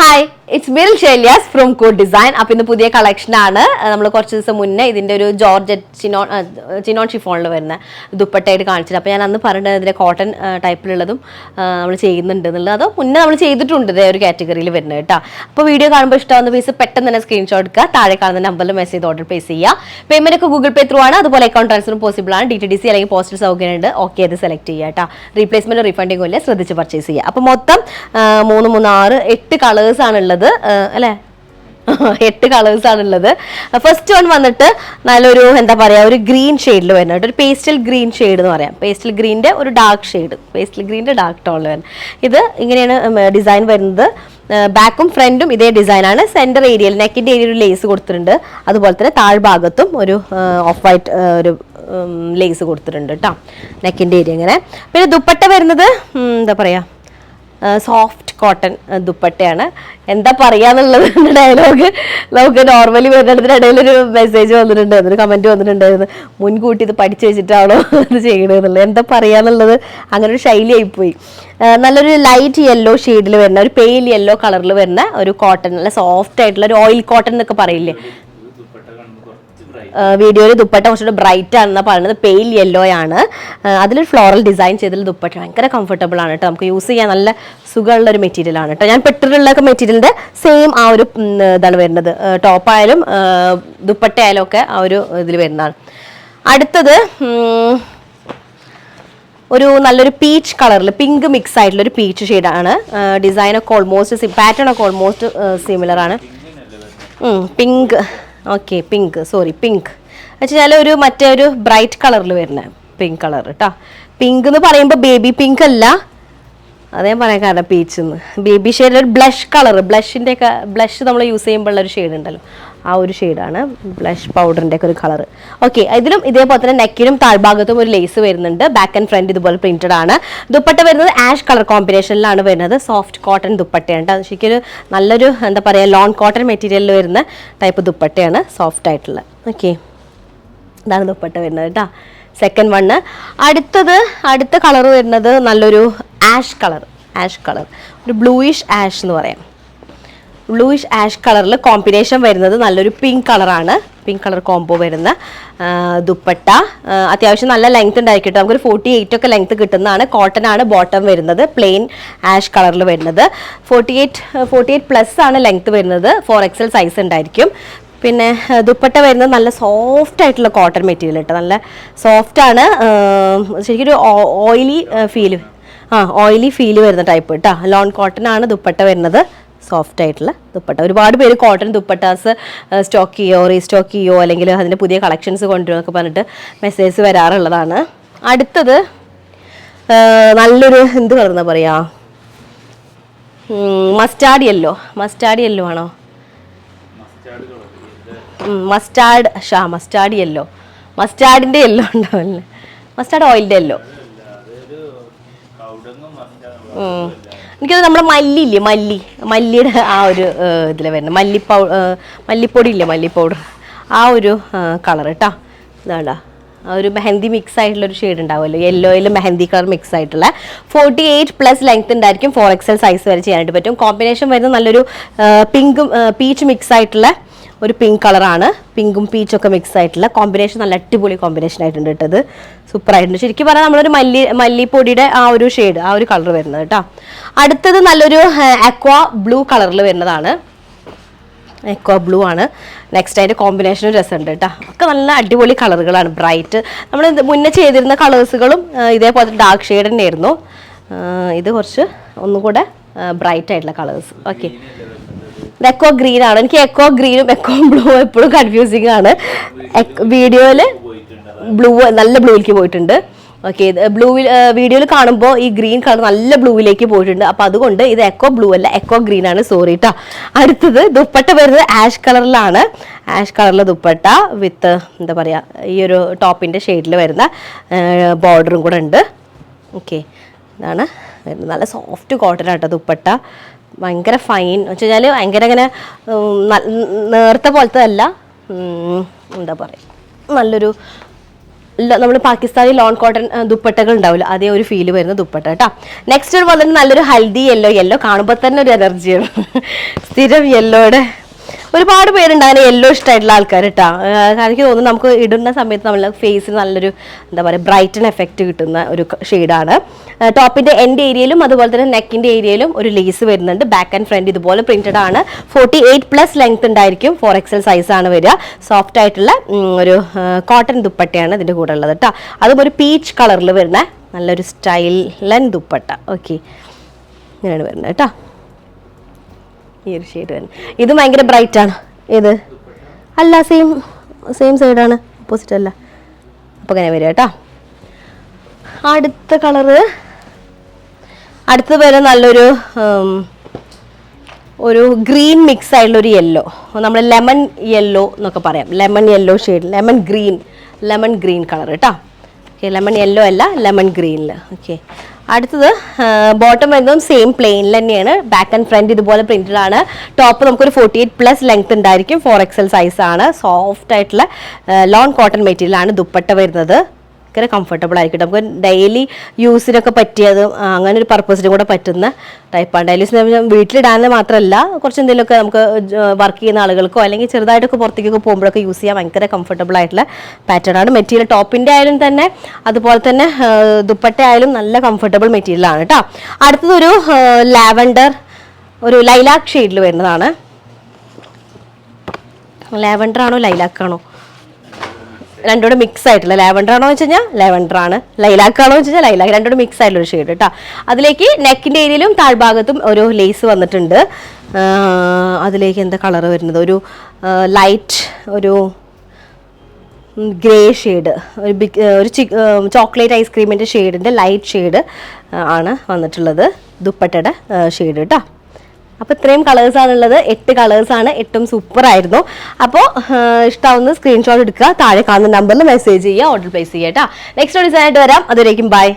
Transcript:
Hi, it's മിൽ ഷെല്യാസ് from Kood design. അപ്പം ഇന്ന് പുതിയ കളക്ഷനാണ്. നമ്മൾ കുറച്ച് ദിവസം മുന്നേ ഇതിൻ്റെ ഒരു ജോർജറ്റ് ചിനോൺ ഷിഫോണിൽ വരുന്ന ദുപ്പട്ടയായിട്ട് കാണിച്ചത്. അപ്പോൾ ഞാൻ അന്ന് പറഞ്ഞത് ഇതിൻ്റെ കോട്ടൺ ടൈപ്പിലുള്ളതും നമ്മൾ ചെയ്യുന്നുണ്ട് എന്നുള്ളത്. അത് മുന്നേ നമ്മൾ ചെയ്തിട്ടുണ്ട് ഇതേ ഒരു കാറ്റഗറിയിൽ വരുന്നത് കേട്ടോ. അപ്പോൾ വീഡിയോ കാണുമ്പോൾ ഇഷ്ടമാകുന്ന പീസ് പെട്ടെന്ന് തന്നെ സ്ക്രീൻഷോട്ട് എടുക്കുക, താഴെ കാണുന്ന നമ്പറിൽ മെസ്സേജ് ഓർഡർ പ്ലേസ് ചെയ്യുക. പേയ്മെന്റ് ഒക്കെ ഗൂഗിൾ പേ ത്രൂ ആണ്, അതുപോലെ അക്കൗണ്ട് ട്രാൻസ്ഫറും പോസിബിൾ ആണ്. DTDC അല്ലെങ്കിൽ പോസ്റ്റൽ സൗകര്യം ഉണ്ട്. ഓക്കെ, അത് സെലക്ട് ചെയ്യുക കേട്ടോ. റീപ്ലേസ്മെന്റ് റീഫണ്ടിങ്ങും ഇല്ല, ശ്രദ്ധിച്ച് പർച്ചേസ് ചെയ്യുക. അപ്പോൾ മൊത്തം 3, 6, 8 കളേഴ്സ് ആണുള്ളത് അല്ലേ? 8 കളേഴ്സ് ആണുള്ളത്. ഫസ്റ്റ് വൺ വന്നിട്ട് നല്ലൊരു എന്താ പറയുക, ഒരു ഗ്രീൻ ഷെയ്ഡിൽ വരുന്നത്, ഒരു പേസ്റ്റൽ ഗ്രീൻ ഷെയ്ഡ് എന്ന് പറയാം. പേസ്റ്റൽ ഗ്രീൻ്റെ ഒരു ഡാർക്ക് ഷെയ്ഡ്, പേസ്റ്റൽ ഗ്രീൻ്റെ ഡാർക്ക് ടോണിൽ വരുന്നത്. ഇത് ഇങ്ങനെയാണ് ഡിസൈൻ വരുന്നത്. ബാക്കും ഫ്രണ്ടും ഇതേ ഡിസൈനാണ്. സെൻറ്റർ ഏരിയയിൽ നെക്കിൻ്റെ ഏരിയയിൽ ഒരു ലേസ് കൊടുത്തിട്ടുണ്ട്. അതുപോലെ തന്നെ താഴ്ഭാഗത്തും ഒരു ഓഫ് വൈറ്റ് ഒരു ലേസ് കൊടുത്തിട്ടുണ്ട് കേട്ടോ, നെക്കിൻ്റെ ഏരിയ ഇങ്ങനെ. പിന്നെ ദുപ്പട്ട വരുന്നത് എന്താ പറയുക, സോഫ്റ്റ് കോട്ടൺ ദുപ്പട്ടയാണ്. എന്താ പറയാന്നുള്ളത് ഡയലോഗ് നമുക്ക് നോർമലി വരുന്നതിൻ്റെ ഇടയിലൊരു മെസ്സേജ് വന്നിട്ടുണ്ട്, അതൊരു കമൻറ്റ് വന്നിട്ടുണ്ടായിരുന്നു, മുൻകൂട്ടി ഇത് പഠിച്ചു വെച്ചിട്ടാണോ ഇത് ചെയ്യണമെന്നുള്ളത്. എന്താ പറയാന്നുള്ളത് അങ്ങനെ ഒരു ശൈലിയായിപ്പോയി. നല്ലൊരു ലൈറ്റ് യെല്ലോ ഷെയ്ഡിൽ വരുന്ന, ഒരു പെയിൽ യെല്ലോ കളറിൽ വരുന്ന ഒരു കോട്ടൺ, നല്ല സോഫ്റ്റ് ആയിട്ടുള്ള ഒരു ഓയിൽ കോട്ടൺ എന്നൊക്കെ പറയില്ലേ. വീഡിയോയിൽ ദുപ്പട്ട കുറച്ചുകൂടെ ബ്രൈറ്റ് ആണെന്നാണ് പറയുന്നത്. പെയിൽ യെല്ലോ ആണ്. അതിലൊരു ഫ്ലോറൽ ഡിസൈൻ ചെയ്തിട്ടുള്ള ദുപ്പട്ട ഭയങ്കര കംഫർട്ടബിൾ ആണ് കേട്ടോ. നമുക്ക് യൂസ് ചെയ്യാൻ നല്ല സുഖമുള്ള ഒരു മെറ്റീരിയൽ ആണ് കേട്ടോ. ഞാൻ പെട്ടിട്ടുള്ള മെറ്റീരിയലിന്റെ സെയിം ആ ഒരു ഇതാണ് വരുന്നത്. ടോപ്പായാലും ദുപ്പട്ടയായാലും ഒക്കെ ആ ഒരു ഇതിൽ വരുന്നതാണ്. അടുത്തത് ഒരു നല്ലൊരു പീച്ച് കളറിൽ പിങ്ക് മിക്സ് ആയിട്ടുള്ള ഒരു പീച്ച് ഷെയ്ഡാണ്. ഡിസൈനൊക്കെ ഓൾമോസ്റ്റ് പാറ്റേൺ ഒക്കെ ഓൾമോസ്റ്റ് സിമിലർ ആണ്. പിങ്ക്, ഓക്കെ, പിങ്ക് വെച്ചാൽ ഒരു മറ്റേ ഒരു ബ്രൈറ്റ് കളറിൽ വരുന്ന പിങ്ക് കളർ കേട്ടോ. പിങ്ക് എന്ന് പറയുമ്പോൾ ബേബി പിങ്ക് അല്ല, അതേ പറയാൻ കാരണം പീച്ചെന്ന്. ബേബി ഷെയ്ഡ് ഒരു ബ്ലഷ് കളർ, ബ്ലഷിൻ്റെ ഒക്കെ ബ്ലഷ് നമ്മൾ യൂസ് ചെയ്യുമ്പോഴുള്ള ഒരു ഷെയ്ഡ് ഉണ്ടല്ലോ, ആ ഒരു ഷെയ്ഡാണ് ബ്ലഷ് പൗഡറിൻ്റെ ഒക്കെ ഒരു കളർ. ഓക്കെ, ഇതിലും ഇതേപോലെ തന്നെ നെക്കിനും താഴ്ഭാഗത്തും ഒരു ലേസ് വരുന്നുണ്ട്. ബാക്ക് ആൻഡ് ഫ്രണ്ട് ഇതുപോലെ പ്രിന്റഡ് ആണ്. ദുപ്പട്ട വരുന്നത് ആഷ് കളർ കോമ്പിനേഷനിലാണ് വരുന്നത്. സോഫ്റ്റ് കോട്ടൺ ദുപ്പട്ടയാണ്. ശരിക്കും നല്ലൊരു എന്താ പറയുക, ലോൺ കോട്ടൺ മെറ്റീരിയലിൽ വരുന്ന ടൈപ്പ് ദുപ്പട്ടയാണ്, സോഫ്റ്റ് ആയിട്ടുള്ള. ഓക്കെ, ഇതാണ് ദുപ്പട്ട വരുന്നത് കേട്ടോ. Second one. അടുത്ത കളർ വരുന്നത് നല്ലൊരു ആഷ് കളർ, ഒരു ബ്ലൂയിഷ് ആഷ് എന്ന് പറയാം. ബ്ലൂയിഷ് ആഷ് കളറിൽ കോമ്പിനേഷൻ വരുന്നത് നല്ലൊരു പിങ്ക് കളറാണ്. പിങ്ക് കളർ കോംബോ വരുന്ന ദുപ്പട്ട. അത്യാവശ്യം നല്ല ലെങ്ത് ഉണ്ടായിരിക്കും. നമുക്കൊരു 48 ഒക്കെ ലെങ്ത് കിട്ടുന്നതാണ്. കോട്ടൺ ആണ് ബോട്ടം വരുന്നത്. പ്ലെയിൻ ആഷ് കളറിൽ വരുന്നത് 48+ ആണ് ലെങ്ത് വരുന്നത്. 4XL സൈസ് ഉണ്ടായിരിക്കും. പിന്നെ ദുപ്പട്ട വരുന്നത് നല്ല സോഫ്റ്റ് ആയിട്ടുള്ള കോട്ടൺ മെറ്റീരിയൽ കേട്ടോ. നല്ല സോഫ്റ്റ് ആണ്. ശരിക്കും ഒരു ഓയിലി ഫീല് വരുന്ന ടൈപ്പ് കേട്ടോ. ലോൺ കോട്ടൺ ആണ് ദുപ്പട്ട വരുന്നത്. സോഫ്റ്റ് ആയിട്ടുള്ള ദുപ്പട്ട. ഒരുപാട് പേര് കോട്ടൺ ദുപ്പട്ടാസ് സ്റ്റോക്ക് ചെയ്യോ, റീസ്റ്റോക്ക് ചെയ്യോ, അല്ലെങ്കിൽ അതിൻ്റെ പുതിയ കളക്ഷൻസ് കൊണ്ടുവരുമൊക്കെ പറഞ്ഞിട്ട് മെസ്സേജ് വരാറുള്ളതാണ്. അടുത്തത് നല്ലൊരു എന്ത് കളർന്നാ പറയാ, മസ്റ്റാർഡ് യെല്ലോ ആണോ? മസ്റ്റാർഡ് യെല്ലോ, മസ്റ്റാർഡിൻ്റെ യെല്ലോ ഉണ്ടാവില്ലേ, മസ്റ്റാർഡ് ഓയിലിൻ്റെ യെല്ലോ. എനിക്കത് നമ്മുടെ മല്ലിയില്ലേ, മല്ലിയുടെ ആ ഒരു ഇതിൽ വരുന്നത് മല്ലിപ്പൊടി ഇല്ലേ, മല്ലി പൗഡർ, ആ ഒരു കളർ കേട്ടോ. ഇതാണ്ടാ ആ ഒരു മെഹന്തി മിക്സ് ആയിട്ടുള്ള ഒരു ഷെയ്ഡ് ഉണ്ടാവുമല്ലോ, യെല്ലോയിൽ മെഹന്തി കളർ മിക്സ് ആയിട്ടുള്ള. 48+ ലെങ്ത് ഉണ്ടായിരിക്കും. 4XL സൈസ് വരെ ചെയ്യാനായിട്ട് പറ്റും. കോമ്പിനേഷൻ വരുന്നത് നല്ലൊരു പീച്ച് മിക്സ് ആയിട്ടുള്ള ഒരു പിങ്ക് കളറാണ്. പിങ്കും പീച്ചൊക്കെ മിക്സ് ആയിട്ടുള്ള കോമ്പിനേഷൻ, നല്ല അടിപൊളി കോമ്പിനേഷൻ ആയിട്ടുണ്ട് കേട്ടത്. സൂപ്പർ ആയിട്ടുണ്ട്. ശരിക്കും പറഞ്ഞാൽ നമ്മളൊരു മല്ലിപ്പൊടിയുടെ ആ ഒരു ഷെയ്ഡ്, ആ ഒരു കളർ വരുന്നത് കേട്ടോ. അടുത്തത് നല്ലൊരു അക്വാ ബ്ലൂ കളറിൽ വരുന്നതാണ്. അക്വാ ബ്ലൂ ആണ്. നെക്സ്റ്റ് അതിൻ്റെ കോമ്പിനേഷനും രസമുണ്ട് കേട്ടോ. ഒക്കെ നല്ല അടിപൊളി കളറുകളാണ്, ബ്രൈറ്റ്. നമ്മൾ മുന്നേ ചെയ്തിരുന്ന കളേഴ്സുകളും ഇതേപോലെ ഡാർക്ക് ഷെയ്ഡ് തന്നെയായിരുന്നു. ഇത് കുറച്ച് ഒന്നുകൂടെ ബ്രൈറ്റ് ആയിട്ടുള്ള കളേഴ്സ്. ഓക്കെ, ഇത് എക്കോ ഗ്രീൻ ആണ്. എനിക്ക് എക്കോ ഗ്രീനും എക്കോ ബ്ലൂ എപ്പോഴും കൺഫ്യൂസിങ് ആണ്. വീഡിയോയിൽ നല്ല ബ്ലൂവിലേക്ക് പോയിട്ടുണ്ട്. ഓക്കെ, വീഡിയോയിൽ കാണുമ്പോൾ ഈ ഗ്രീൻ കളർ നല്ല ബ്ലൂവിലേക്ക് പോയിട്ടുണ്ട്. അപ്പോൾ അതുകൊണ്ട് ഇത് എക്കോ ബ്ലൂ അല്ല, എക്കോ ഗ്രീൻ ആണ്, സോറി കേട്ടോ. അടുത്തത് ദുപ്പട്ട വരുന്നത് ആഷ് കളറിലാണ്. ആഷ് കളറിലെ ദുപ്പട്ട വിത്ത് എന്താ പറയുക, ഈ ഒരു ടോപ്പിൻ്റെ ഷെയ്ഡിൽ വരുന്ന ബോർഡറും കൂടെ ഉണ്ട്. ഓക്കെ, ഇതാണ് നല്ല സോഫ്റ്റ് കോട്ടൺ ആട്ടോ ദുപ്പട്ട. ഭയങ്കര ഫൈൻ വെച്ച് കഴിഞ്ഞാൽ ഭയങ്കര ഇങ്ങനെ നേർത്ത പോലത്തെ അല്ല, എന്താ പറയുക, നല്ലൊരു നമ്മൾ പാകിസ്ഥാനി ലോൺ കോട്ടൺ ദുപ്പട്ടകൾ ഉണ്ടാവില്ല, അതേ ഒരു ഫീല് വരുന്ന ദുപ്പട്ട കേട്ടോ. നെക്സ്റ്റ് ഒരു വളരെ നല്ലൊരു ഹൽദി യെല്ലോ കാണുമ്പോൾ തന്നെ ഒരു എനർജിയാണ്. സ്ഥിരം യെല്ലോയുടെ ഒരുപാട് പേരുണ്ട് അങ്ങനെ യെല്ലോ ഇഷ്ടമായിട്ടുള്ള ആൾക്കാർ കേട്ടോ. എനിക്ക് തോന്നുന്നു നമുക്ക് ഇടുന്ന സമയത്ത് നമ്മളെ ഫേസിന് നല്ലൊരു എന്താ പറയുക ബ്രൈറ്റൻ എഫക്റ്റ് കിട്ടുന്ന ഒരു ഷെയ്ഡാണ്. ടോപ്പിൻ്റെ എൻഡ് ഏരിയയിലും അതുപോലെ തന്നെ നെക്കിൻ്റെ ഏരിയയിലും ഒരു ലേസ് വരുന്നുണ്ട്. ബാക്ക് ആൻഡ് ഫ്രണ്ട് ഇതുപോലെ പ്രിന്റഡ് ആണ്. 48+ ലെങ്ത് ഉണ്ടായിരിക്കും. 4XL സൈസാണ് വരിക. സോഫ്റ്റ് ആയിട്ടുള്ള ഒരു കോട്ടൺ ദുപ്പട്ടയാണ് ഇതിൻ്റെ കൂടെ ഉള്ളത് കേട്ടോ. അതും ഒരു പീച്ച് കളറിൽ വരുന്ന നല്ലൊരു സ്റ്റൈലൻ ദുപ്പട്ട. ഓക്കെ, ഇങ്ങനെയാണ് വരുന്നത് കേട്ടോ. ഈ ഒരു ഷെയ്ഡ് തന്നെ ഇത് ഭയങ്കര ബ്രൈറ്റ് ആണ്. ഇത് അല്ല, സെയിം സൈഡാണ്, ഓപ്പോസിറ്റ് അല്ല. അപ്പോൾ ഇങ്ങനെ വരിക കേട്ടോ. അടുത്ത് വരെ നല്ലൊരു ഒരു ഗ്രീൻ മിക്സ് ആയിട്ടുള്ള ഒരു യെല്ലോ, നമ്മൾ ലെമൺ യെല്ലോ എന്നൊക്കെ പറയാം. Lemon yellow shade, lemon green colour കേട്ടോ. ഓക്കെ, ലെമൺ യെല്ലോ അല്ല, ലെമൺ ഗ്രീനിൽ. ഓക്കെ, അടുത്തത് ബോട്ടം വരുന്നതും സെയിം പ്ലെയിനിൽ തന്നെയാണ്. ബാക്ക് ആൻഡ് ഫ്രണ്ട് ഇതുപോലെ പ്രിന്റഡ് ആണ്. ടോപ്പ് നമുക്കൊരു 48+ ലെങ്ത് ഉണ്ടായിരിക്കും. 4XL സൈസാണ്. സോഫ്റ്റ് ആയിട്ടുള്ള ലോൺ കോട്ടൺ മെറ്റീരിയൽ ആണ് ദുപ്പട്ട വരുന്നത്. ഭയങ്കര കംഫർട്ടബിൾ ആയിരിക്കും. നമുക്ക് ഡെയിലി യൂസിനൊക്കെ പറ്റിയത് അങ്ങനെ ഒരു പർപ്പസിനും കൂടെ പറ്റുന്ന ടൈപ്പാണ്. ഡെയിലി യൂസിന് വീട്ടിലിടാൻ മാത്രമല്ല, കുറച്ച് എന്തെങ്കിലുമൊക്കെ നമുക്ക് വർക്ക് ചെയ്യുന്ന ആളുകൾക്കോ അല്ലെങ്കിൽ ചെറുതായിട്ടൊക്കെ പുറത്തേക്കൊക്കെ പോകുമ്പോഴൊക്കെ യൂസ് ചെയ്യാൻ ഭയങ്കര കംഫർട്ടബിൾ ആയിട്ടുള്ള പാറ്റേൺ ആണ്. മെറ്റീരിയൽ ടോപ്പിൻ്റെ ആയാലും തന്നെ അതുപോലെ തന്നെ ദുപ്പട്ട ആയാലും നല്ല കംഫർട്ടബിൾ മെറ്റീരിയലാണ് കേട്ടോ. അടുത്തതൊരു ലാവൻഡർ, ഒരു ലൈലാക്ക് ഷെയ്ഡിൽ വരുന്നതാണ്. ലാവൻഡർ ആണോ ലൈലാക്കാണോ, രണ്ടോടെ മിക്സ് ആയിട്ടുള്ള. ലാവൻഡർ ആണോ വെച്ച് കഴിഞ്ഞാൽ ലാവൻഡർ ആണ്, ലൈലാക്ക് ആണോ വെച്ച് കഴിഞ്ഞാൽ ലൈലാക്ക്. രണ്ടോടെ മിക്സ് ആയിട്ടുള്ള ഒരു ഷെയ്ഡ് കേട്ടോ. അതിലേക്ക് നെക്കിൻ്റെ ഏരിയയിലും താഴ്ഭാഗത്തും ഒരു ലേസ് വന്നിട്ടുണ്ട്. അതിലേക്ക് എന്താ കളർ വരുന്നത്, ഒരു ലൈറ്റ് ഒരു ഗ്രേ ഷെയ്ഡ്, ഒരു ചോക്ലേറ്റ് ഐസ്ക്രീമിൻ്റെ ഷെയ്ഡിൻ്റെ ലൈറ്റ് ഷെയ്ഡ് ആണ് വന്നിട്ടുള്ളത് ദുപ്പട്ടയുടെ ഷെയ്ഡ് കേട്ടോ. അപ്പോൾ ഇത്രയും കളേഴ്സാണുള്ളത്. 8 കളേഴ്സാണ്. 8ഉം സൂപ്പറായിരുന്നു. അപ്പോൾ ഇഷ്ടമാവുന്ന സ്ക്രീൻഷോട്ട് എടുക്കുക, താഴെ കാണുന്ന നമ്പറിൽ മെസ്സേജ് ചെയ്യുക, ഓർഡർ പ്ലേസ് ചെയ്യുക കേട്ടോ. നെക്സ്റ്റ് ഡിസൈനായിട്ട് വരാം. അതുവരേക്കും ബൈ.